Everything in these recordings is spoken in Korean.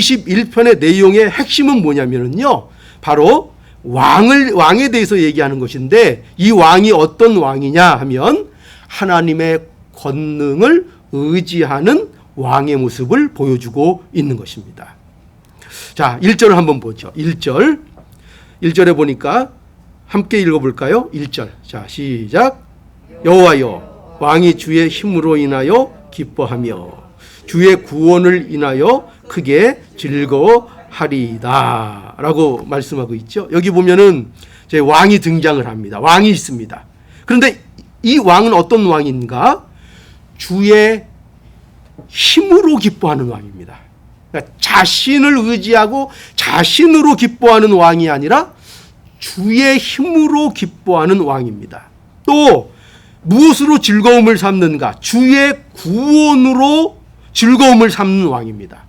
21편의 내용의 핵심은 뭐냐면요, 바로 왕에 대해서 얘기하는 것인데, 이 왕이 어떤 왕이냐 하면 하나님의 권능을 의지하는 왕의 모습을 보여주고 있는 것입니다. 자, 1절을 한번 보죠. 1절에 보니까 함께 읽어볼까요? 1절. 자, 시작. 여호와여, 왕이 주의 힘으로 인하여 기뻐하며 주의 구원을 인하여 크게 즐거워하리이다 라고 말씀하고 있죠. 여기 보면은 제 왕이 등장을 합니다. 왕이 있습니다. 그런데 이 왕은 어떤 왕인가? 주의 힘으로 기뻐하는 왕입니다. 그러니까 자신을 의지하고 자신으로 기뻐하는 왕이 아니라 주의 힘으로 기뻐하는 왕입니다. 또 무엇으로 즐거움을 삼는가? 주의 구원으로 즐거움을 삼는 왕입니다.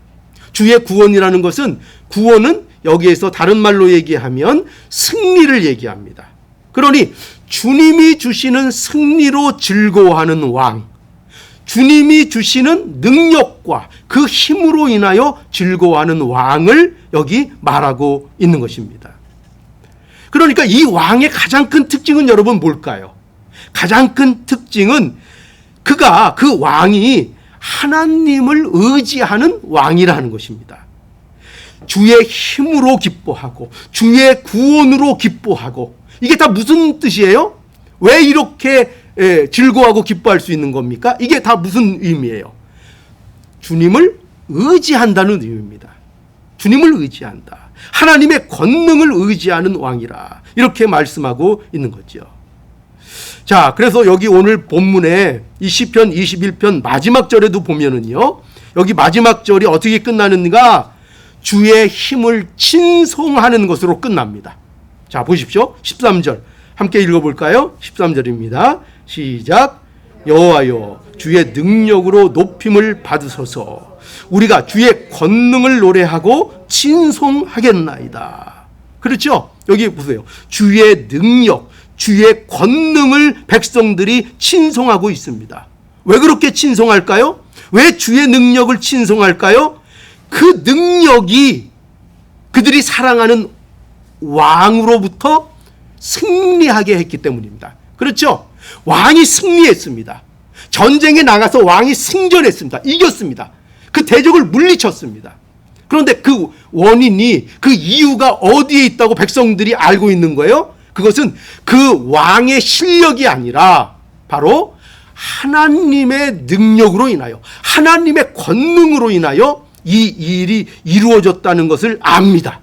주의 구원이라는 것은, 구원은 여기에서 다른 말로 얘기하면 승리를 얘기합니다. 그러니 주님이 주시는 승리로 즐거워하는 왕, 주님이 주시는 능력과 그 힘으로 인하여 즐거워하는 왕을 여기 말하고 있는 것입니다. 그러니까 이 왕의 가장 큰 특징은 여러분 뭘까요? 가장 큰 특징은 그 왕이 하나님을 의지하는 왕이라는 것입니다. 주의 힘으로 기뻐하고 주의 구원으로 기뻐하고, 이게 다 무슨 뜻이에요? 왜 이렇게 즐거워하고 기뻐할 수 있는 겁니까? 이게 다 무슨 의미예요? 주님을 의지한다는 의미입니다. 주님을 의지한다. 하나님의 권능을 의지하는 왕이라, 이렇게 말씀하고 있는 거죠. 자, 그래서 여기 오늘 본문에 이 시편 21편 마지막 절에도 보면은요, 여기 마지막 절이 어떻게 끝나는가? 주의 힘을 친송하는 것으로 끝납니다. 자, 보십시오. 13절 함께 읽어볼까요? 13절입니다. 시작. 여호와여, 주의 능력으로 높임을 받으소서. 우리가 주의 권능을 노래하고 친송하겠나이다. 그렇죠? 여기 보세요. 주의 능력, 주의 권능을 백성들이 친송하고 있습니다. 왜 그렇게 친송할까요? 왜 주의 능력을 친송할까요? 그 능력이 그들이 사랑하는 왕으로부터 승리하게 했기 때문입니다. 그렇죠? 왕이 승리했습니다. 전쟁에 나가서 왕이 승전했습니다. 이겼습니다. 그 대적을 물리쳤습니다. 그런데 그 원인이, 그 이유가 어디에 있다고 백성들이 알고 있는 거예요? 그것은 그 왕의 실력이 아니라 바로 하나님의 능력으로 인하여, 하나님의 권능으로 인하여 이 일이 이루어졌다는 것을 압니다.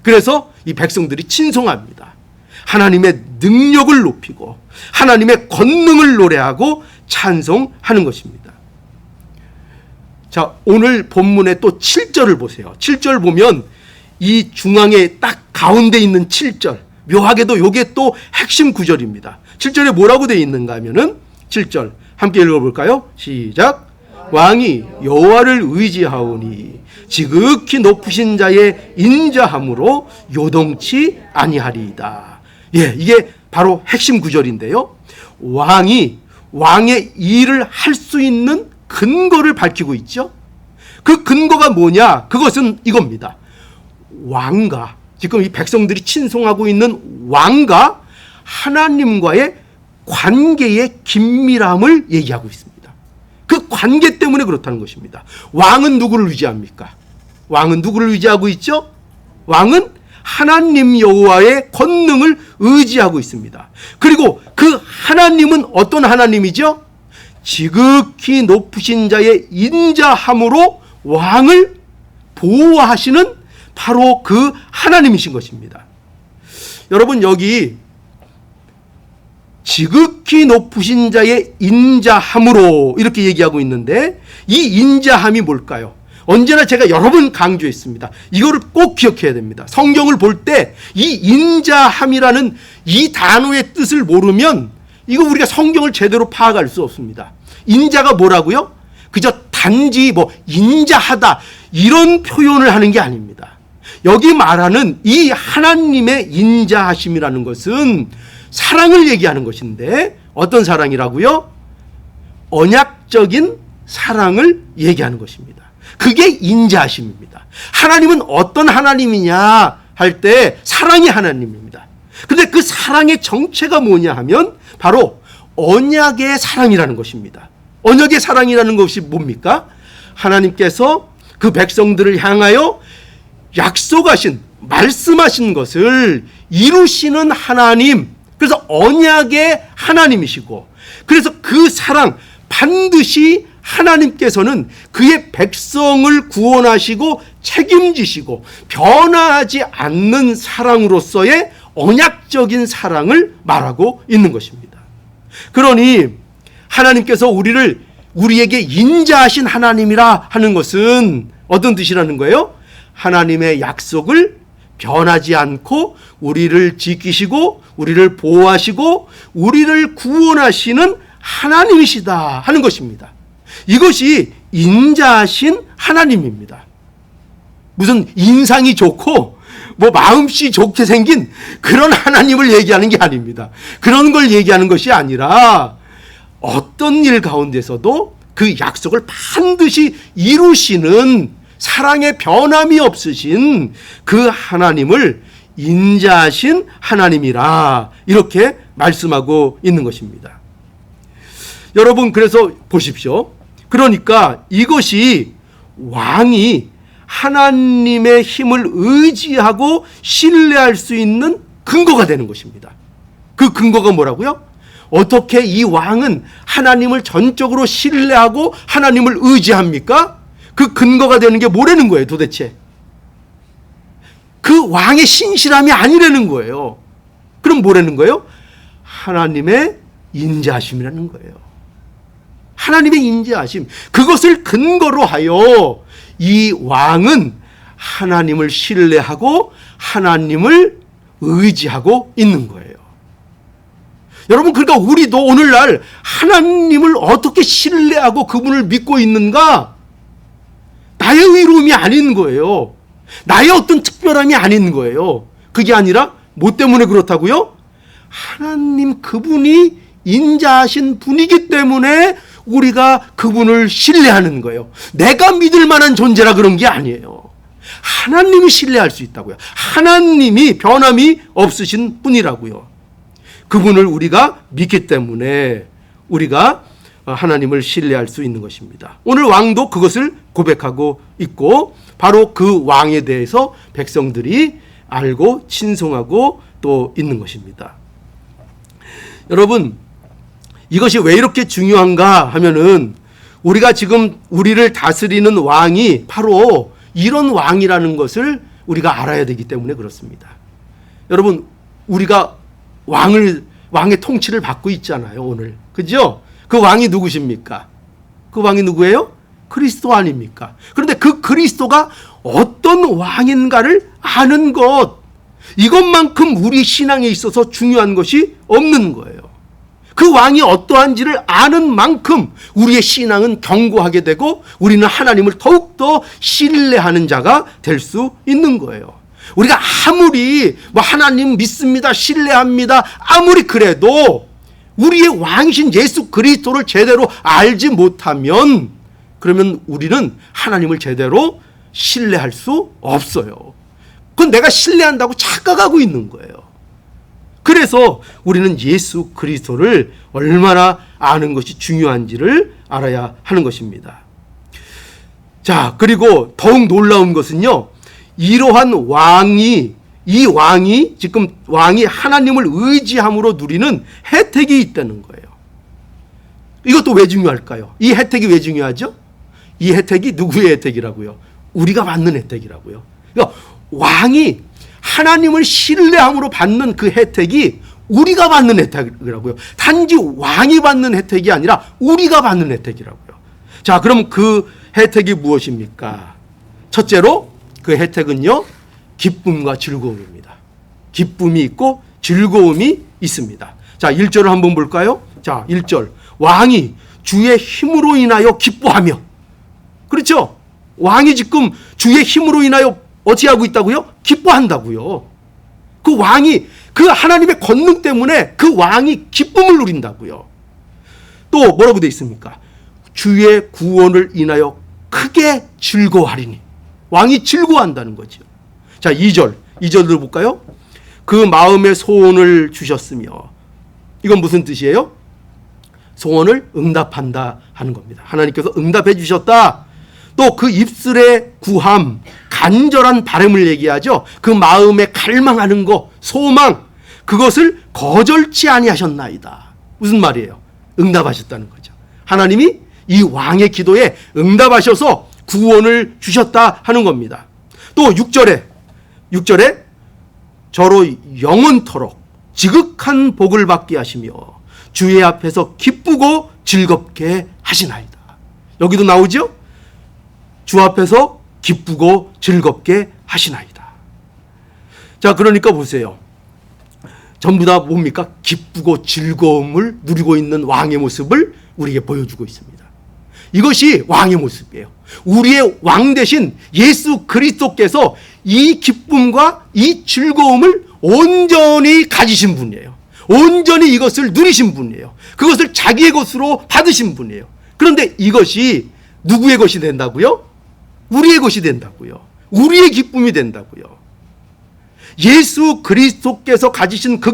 그래서 이 백성들이 친송합니다. 하나님의 능력을 높이고 하나님의 권능을 노래하고 찬송하는 것입니다. 자, 오늘 본문의 또 7절을 보세요. 7절 보면 이 중앙에 딱 가운데 있는 7절, 묘하게도 이게 또 핵심 구절입니다. 7절에 뭐라고 되어 있는가 하면은 7절 함께 읽어볼까요? 시작. 왕이 여호와를 의지하오니 지극히 높으신 자의 인자함으로 요동치 아니하리이다. 예, 이게 바로 핵심 구절인데요. 왕이 왕의 일을 할 수 있는 근거를 밝히고 있죠. 그 근거가 뭐냐? 그것은 이겁니다. 왕과, 지금 이 백성들이 친송하고 있는 왕과 하나님과의 관계의 긴밀함을 얘기하고 있습니다. 그 관계 때문에 그렇다는 것입니다. 왕은 누구를 의지합니까? 왕은 누구를 의지하고 있죠? 왕은 하나님 여호와의 권능을 의지하고 있습니다. 그리고 그 하나님은 어떤 하나님이죠? 지극히 높으신 자의 인자함으로 왕을 보호하시는 바로 그 하나님이신 것입니다. 여러분, 여기 지극히 높으신 자의 인자함으로 이렇게 얘기하고 있는데, 이 인자함이 뭘까요? 언제나 제가 여러 번 강조했습니다. 이거를 꼭 기억해야 됩니다. 성경을 볼 때 이 인자함이라는 이 단어의 뜻을 모르면 이거 우리가 성경을 제대로 파악할 수 없습니다. 인자가 뭐라고요? 그저 단지 인자하다 이런 표현을 하는 게 아닙니다. 여기 말하는 이 하나님의 인자하심이라는 것은 사랑을 얘기하는 것인데, 어떤 사랑이라고요? 언약적인 사랑을 얘기하는 것입니다. 그게 인자하심입니다. 하나님은 어떤 하나님이냐 할 때 사랑의 하나님입니다. 그런데 그 사랑의 정체가 뭐냐 하면 바로 언약의 사랑이라는 것입니다. 언약의 사랑이라는 것이 뭡니까? 하나님께서 그 백성들을 향하여 약속하신, 말씀하신 것을 이루시는 하나님, 그래서 언약의 하나님이시고, 그래서 그 사랑, 반드시 하나님께서는 그의 백성을 구원하시고 책임지시고 변화하지 않는 사랑으로서의 언약적인 사랑을 말하고 있는 것입니다. 그러니 하나님께서 우리에게 인자하신 하나님이라 하는 것은 어떤 뜻이라는 거예요? 하나님의 약속을 변하지 않고 우리를 지키시고 우리를 보호하시고 우리를 구원하시는 하나님이시다 하는 것입니다. 이것이 인자하신 하나님입니다. 무슨 인상이 좋고 뭐 마음씨 좋게 생긴 그런 하나님을 얘기하는 게 아닙니다. 그런 걸 얘기하는 것이 아니라 어떤 일 가운데서도 그 약속을 반드시 이루시는 사랑의 변함이 없으신 그 하나님을 인자하신 하나님이라 이렇게 말씀하고 있는 것입니다. 여러분, 그래서 보십시오. 그러니까 이것이 왕이 하나님의 힘을 의지하고 신뢰할 수 있는 근거가 되는 것입니다. 그 근거가 뭐라고요? 어떻게 이 왕은 하나님을 전적으로 신뢰하고 하나님을 의지합니까? 그 근거가 되는 게 뭐라는 거예요, 도대체? 그 왕의 신실함이 아니라는 거예요. 그럼 뭐라는 거예요? 하나님의 인자하심이라는 거예요. 하나님의 인자하심, 그것을 근거로 하여 이 왕은 하나님을 신뢰하고 하나님을 의지하고 있는 거예요. 여러분, 그러니까 우리도 오늘날 하나님을 어떻게 신뢰하고 그분을 믿고 있는가? 나의 의로움이 아닌 거예요. 나의 어떤 특별함이 아닌 거예요. 그게 아니라 뭐 때문에 그렇다고요? 하나님 그분이 인자하신 분이기 때문에 우리가 그분을 신뢰하는 거예요. 내가 믿을 만한 존재라 그런 게 아니에요. 하나님이 신뢰할 수 있다고요. 하나님이 변함이 없으신 분이라고요. 그분을 우리가 믿기 때문에 우리가 하나님을 신뢰할 수 있는 것입니다. 오늘 왕도 그것을 고백하고 있고 바로 그 왕에 대해서 백성들이 알고 친송하고 또 있는 것입니다. 여러분, 이것이 왜 이렇게 중요한가 하면은 우리가 지금 우리를 다스리는 왕이 바로 이런 왕이라는 것을 우리가 알아야 되기 때문에 그렇습니다. 여러분, 우리가 왕의 통치를 받고 있잖아요, 오늘. 그죠? 그 왕이 누구십니까? 그 왕이 누구예요? 그리스도 아닙니까? 그런데 그 그리스도가 어떤 왕인가를 아는 것, 이것만큼 우리 신앙에 있어서 중요한 것이 없는 거예요. 그 왕이 어떠한지를 아는 만큼 우리의 신앙은 견고하게 되고 우리는 하나님을 더욱더 신뢰하는 자가 될 수 있는 거예요. 우리가 아무리 하나님 믿습니다, 신뢰합니다, 아무리 그래도 우리의 왕이신 예수 그리스도를 제대로 알지 못하면 그러면 우리는 하나님을 제대로 신뢰할 수 없어요. 그건 내가 신뢰한다고 착각하고 있는 거예요. 그래서 우리는 예수 그리스도를 얼마나 아는 것이 중요한지를 알아야 하는 것입니다. 자, 그리고 더욱 놀라운 것은요, 이러한 지금 왕이 하나님을 의지함으로 누리는 혜택이 있다는 거예요. 이것도 왜 중요할까요? 이 혜택이 왜 중요하죠? 이 혜택이 누구의 혜택이라고요? 우리가 받는 혜택이라고요. 그러니까 왕이 하나님을 신뢰함으로 받는 그 혜택이 우리가 받는 혜택이라고요. 단지 왕이 받는 혜택이 아니라 우리가 받는 혜택이라고요. 자, 그럼 그 혜택이 무엇입니까? 첫째로 그 혜택은요, 기쁨과 즐거움입니다. 기쁨이 있고 즐거움이 있습니다. 자, 1절을 한번 볼까요? 자, 1절. 왕이 주의 힘으로 인하여 기뻐하며. 그렇죠? 왕이 지금 주의 힘으로 인하여 어찌 하고 있다고요? 기뻐한다고요. 그 왕이 그 하나님의 권능 때문에 그 왕이 기쁨을 누린다고요. 또 뭐라고 되어 있습니까? 주의 구원을 인하여 크게 즐거워하리니. 왕이 즐거워한다는 거죠. 자, 2절로 볼까요? 그 마음의 소원을 주셨으며. 이건 무슨 뜻이에요? 소원을 응답한다 하는 겁니다. 하나님께서 응답해 주셨다. 또 그 입술의 구함, 간절한 바람을 얘기하죠. 그 마음에 갈망하는 거, 소망, 그것을 거절치 아니하셨나이다. 무슨 말이에요? 응답하셨다는 거죠. 하나님이 이 왕의 기도에 응답하셔서 구원을 주셨다 하는 겁니다. 또 6절에 저로 영원토록 지극한 복을 받게 하시며 주의 앞에서 기쁘고 즐겁게 하시나이다. 여기도 나오죠? 주 앞에서 기쁘고 즐겁게 하시나이다. 자, 그러니까 보세요. 전부 다 뭡니까? 기쁘고 즐거움을 누리고 있는 왕의 모습을 우리에게 보여주고 있습니다. 이것이 왕의 모습이에요. 우리의 왕 대신 예수 그리스도께서 이 기쁨과 이 즐거움을 온전히 가지신 분이에요. 온전히 이것을 누리신 분이에요. 그것을 자기의 것으로 받으신 분이에요. 그런데 이것이 누구의 것이 된다고요? 우리의 것이 된다고요. 우리의 기쁨이 된다고요. 예수 그리스도께서 가지신 그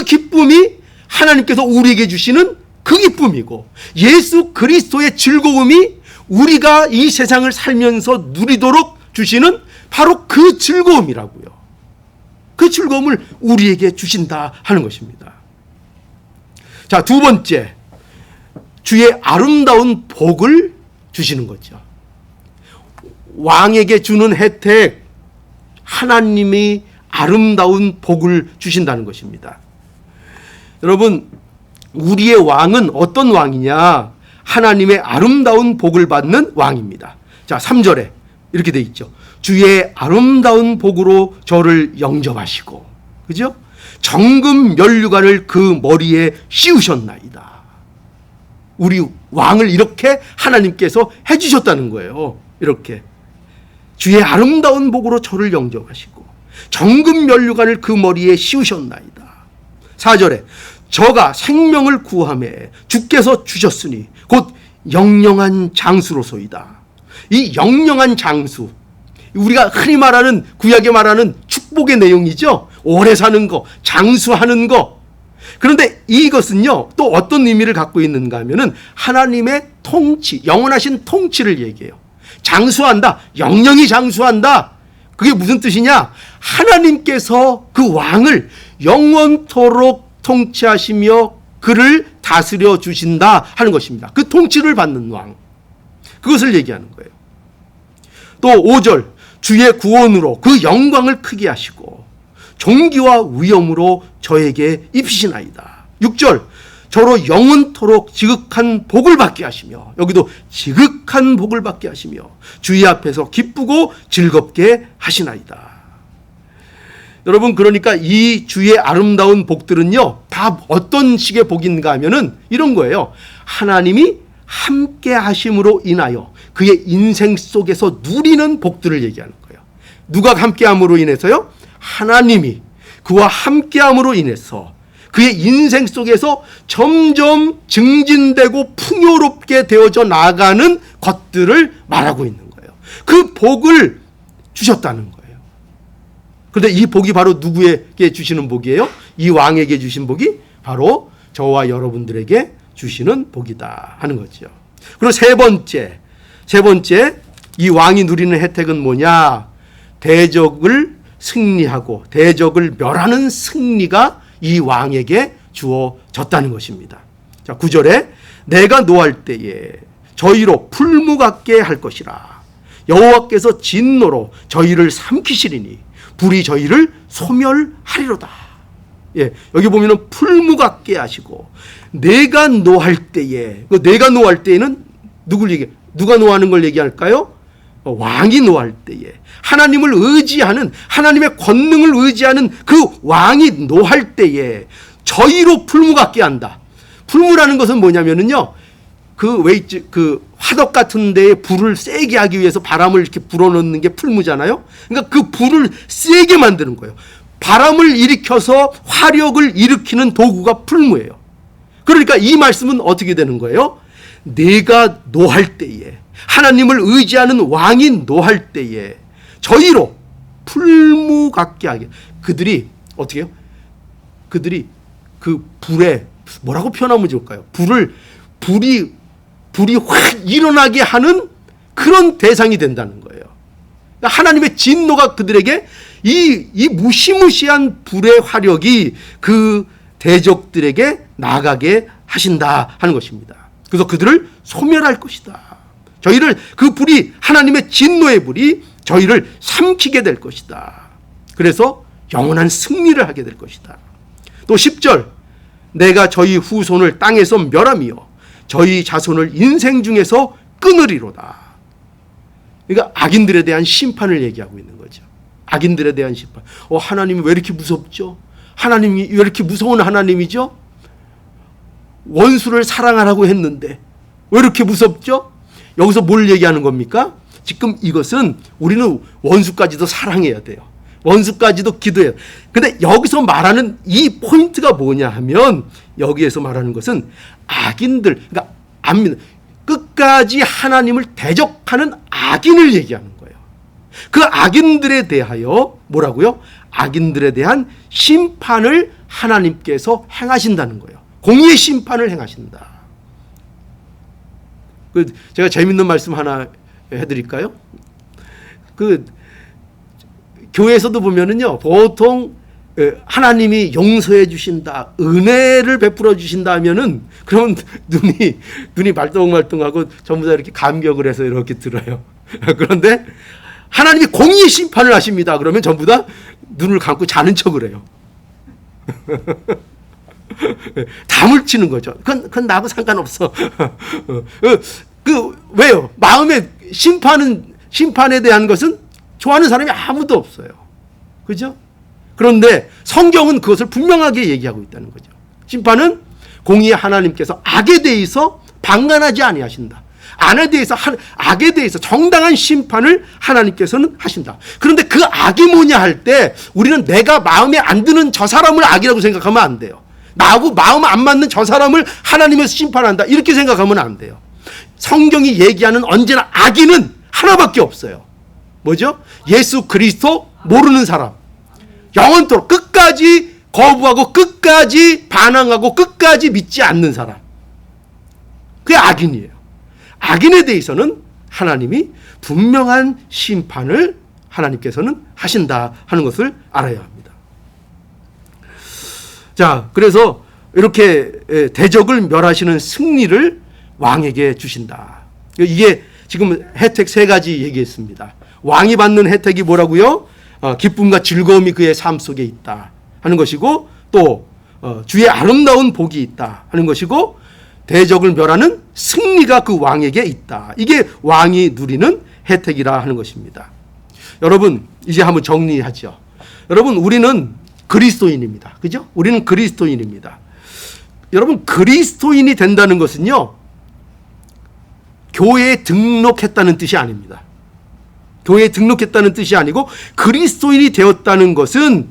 기쁨이 하나님께서 우리에게 주시는 그 기쁨이고, 예수 그리스도의 즐거움이 우리가 이 세상을 살면서 누리도록 주시는 바로 그 즐거움이라고요. 그 즐거움을 우리에게 주신다 하는 것입니다. 자, 두 번째, 주의 아름다운 복을 주시는 거죠. 왕에게 주는 혜택, 하나님이 아름다운 복을 주신다는 것입니다. 여러분, 우리의 왕은 어떤 왕이냐? 하나님의 아름다운 복을 받는 왕입니다. 자, 3절에 이렇게 돼 있죠. 주의 아름다운 복으로 저를 영접하시고, 그죠? 정금 면류관을 그 머리에 씌우셨나이다. 우리 왕을 이렇게 하나님께서 해주셨다는 거예요. 이렇게 주의 아름다운 복으로 저를 영접하시고 정금 면류관을 그 머리에 씌우셨나이다. 4절에 저가 생명을 구하매 주께서 주셨으니 곧 영영한 장수로소이다. 이 영영한 장수, 우리가 흔히 말하는, 구약에 말하는 축복의 내용이죠. 오래 사는 거, 장수하는 거. 그런데 이것은요, 또 어떤 의미를 갖고 있는가 하면은 하나님의 통치, 영원하신 통치를 얘기해요. 장수한다, 영영히 장수한다. 그게 무슨 뜻이냐? 하나님께서 그 왕을 영원토록 통치하시며 그를 다스려 주신다 하는 것입니다. 그 통치를 받는 왕, 그것을 얘기하는 거예요. 또 5절, 주의 구원으로 그 영광을 크게 하시고 존귀와 위엄으로 저에게 입히시나이다. 6절, 저로 영원토록 지극한 복을 받게 하시며, 여기도 지극한 복을 받게 하시며 주의 앞에서 기쁘고 즐겁게 하시나이다. 여러분, 그러니까 이 주의 아름다운 복들은요, 다 어떤 식의 복인가 하면은 이런 거예요. 하나님이 함께 하심으로 인하여 그의 인생 속에서 누리는 복들을 얘기하는 거예요. 누가 함께 함으로 인해서요? 하나님이 그와 함께 함으로 인해서 그의 인생 속에서 점점 증진되고 풍요롭게 되어져 나가는 것들을 말하고 있는 거예요. 그 복을 주셨다는 거예요. 그런데 이 복이 바로 누구에게 주시는 복이에요? 이 왕에게 주신 복이 바로 저와 여러분들에게 주시는 복이다 하는 거죠. 그리고 세 번째, 이 왕이 누리는 혜택은 뭐냐? 대적을 승리하고 대적을 멸하는 승리가 이 왕에게 주어졌다는 것입니다. 자, 9절에 내가 노할 때에 저희로 풀무 같게 할 것이라. 여호와께서 진노로 저희를 삼키시리니 불이 저희를 소멸하리로다. 예, 여기 보면은 풀무 같게 하시고 내가 노할 때에, 내가 노할 때에는 누가 노하는 걸 얘기할까요? 왕이 노할 때에, 하나님을 의지하는, 하나님의 권능을 의지하는 그 왕이 노할 때에 저희로 풀무 같게 한다. 풀무라는 것은 뭐냐면은요, 그 화덕 같은 데에 불을 세게 하기 위해서 바람을 이렇게 불어넣는 게 풀무잖아요. 그러니까 그 불을 세게 만드는 거예요. 바람을 일으켜서 화력을 일으키는 도구가 풀무예요. 그러니까 이 말씀은 어떻게 되는 거예요? 내가 노할 때에, 하나님을 의지하는 왕이 노할 때에 저희로 풀무 같게 하게. 그들이 어떻게 해요? 그들이 그 불에 뭐라고 표현하면 좋을까요? 불이 확 일어나게 하는 그런 대상이 된다는 거예요. 하나님의 진노가 그들에게 이 무시무시한 불의 화력이 그 대적들에게 나가게 하신다 하는 것입니다. 그래서 그들을 소멸할 것이다. 저희를 그 불이, 하나님의 진노의 불이 저희를 삼키게 될 것이다. 그래서 영원한 승리를 하게 될 것이다. 또 10절, 내가 저희 후손을 땅에서 멸하며 저희 자손을 인생 중에서 끊으리로다. 그러니까 악인들에 대한 심판을 얘기하고 있는 거죠. 악인들에 대한 심판. 하나님이 왜 이렇게 무섭죠? 하나님이 왜 이렇게 무서운 하나님이죠? 원수를 사랑하라고 했는데 왜 이렇게 무섭죠? 여기서 뭘 얘기하는 겁니까? 지금 이것은 우리는 원수까지도 사랑해야 돼요. 원수까지도 기도해요. 근데 여기서 말하는 이 포인트가 뭐냐 하면, 여기에서 말하는 것은 악인들, 그러니까 안 믿는, 끝까지 하나님을 대적하는 악인을 얘기하는 거예요. 그 악인들에 대하여 뭐라고요? 악인들에 대한 심판을 하나님께서 행하신다는 거예요. 공의의 심판을 행하신다. 제가 재밌는 말씀 하나 해드릴까요? 교회에서도 보면은요, 보통 하나님이 용서해 주신다, 은혜를 베풀어 주신다 하면은, 그러면 눈이 말똥말똥하고 전부 다 이렇게 감격을 해서 이렇게 들어요. 그런데 하나님이 공의의 심판을 하십니다. 그러면 전부 다 눈을 감고 자는 척을 해요. 다 물치는 거죠. 그건 나하고 상관없어. 왜요? 마음의 심판에 대한 것은 좋아하는 사람이 아무도 없어요. 그죠? 그런데 성경은 그것을 분명하게 얘기하고 있다는 거죠. 심판은 공의의 하나님께서 악에 대해서 방관하지 아니하신다. 악에 대해서 정당한 심판을 하나님께서는 하신다. 그런데 그 악이 뭐냐 할 때 우리는 내가 마음에 안 드는 저 사람을 악이라고 생각하면 안 돼요. 나하고 마음 안 맞는 저 사람을 하나님에서 심판한다, 이렇게 생각하면 안 돼요. 성경이 얘기하는 언제나 악인은 하나밖에 없어요. 뭐죠? 예수 그리스도 모르는 사람. 영원토록 끝까지 거부하고 끝까지 반항하고 끝까지 믿지 않는 사람. 그게 악인이에요. 악인에 대해서는 하나님이 분명한 심판을 하나님께서는 하신다 하는 것을 알아야 합니다. 자, 그래서 이렇게 대적을 멸하시는 승리를 왕에게 주신다. 이게 지금 혜택 세 가지 얘기했습니다. 왕이 받는 혜택이 뭐라고요? 기쁨과 즐거움이 그의 삶 속에 있다 하는 것이고, 또 주의 아름다운 복이 있다 하는 것이고, 대적을 멸하는 승리가 그 왕에게 있다. 이게 왕이 누리는 혜택이라 하는 것입니다. 여러분, 이제 한번 정리하죠. 여러분, 우리는 그리스도인입니다. 그죠? 우리는 그리스도인입니다. 여러분, 그리스도인이 된다는 것은요, 교회에 등록했다는 뜻이 아닙니다. 교회에 등록했다는 뜻이 아니고, 그리스도인이 되었다는 것은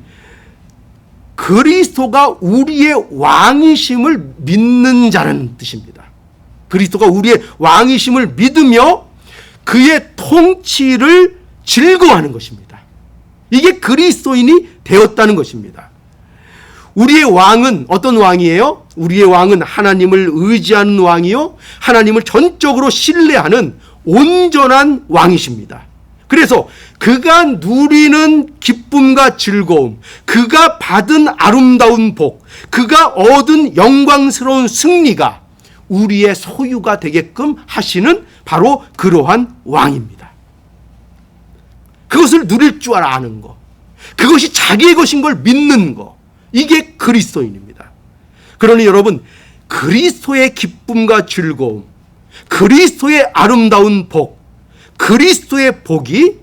그리스도가 우리의 왕이심을 믿는 자라는 뜻입니다. 그리스도가 우리의 왕이심을 믿으며 그의 통치를 즐거워하는 것입니다. 이게 그리스도인이 되었다는 것입니다. 우리의 왕은 어떤 왕이에요? 우리의 왕은 하나님을 의지하는 왕이요, 하나님을 전적으로 신뢰하는 온전한 왕이십니다. 그래서 그가 누리는 기쁨과 즐거움, 그가 받은 아름다운 복, 그가 얻은 영광스러운 승리가 우리의 소유가 되게끔 하시는 바로 그러한 왕입니다. 그것을 누릴 줄 아는 거, 그것이 자기의 것인 걸 믿는 거, 이게 그리스도인입니다. 그러니 여러분, 그리스도의 기쁨과 즐거움, 그리스도의 아름다운 복, 그리스도의 복이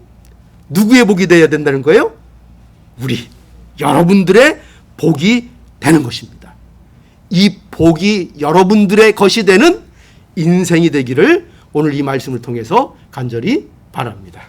누구의 복이 되어야 된다는 거예요? 여러분들의 복이 되는 것입니다. 이 복이 여러분들의 것이 되는 인생이 되기를 오늘 이 말씀을 통해서 간절히 바랍니다.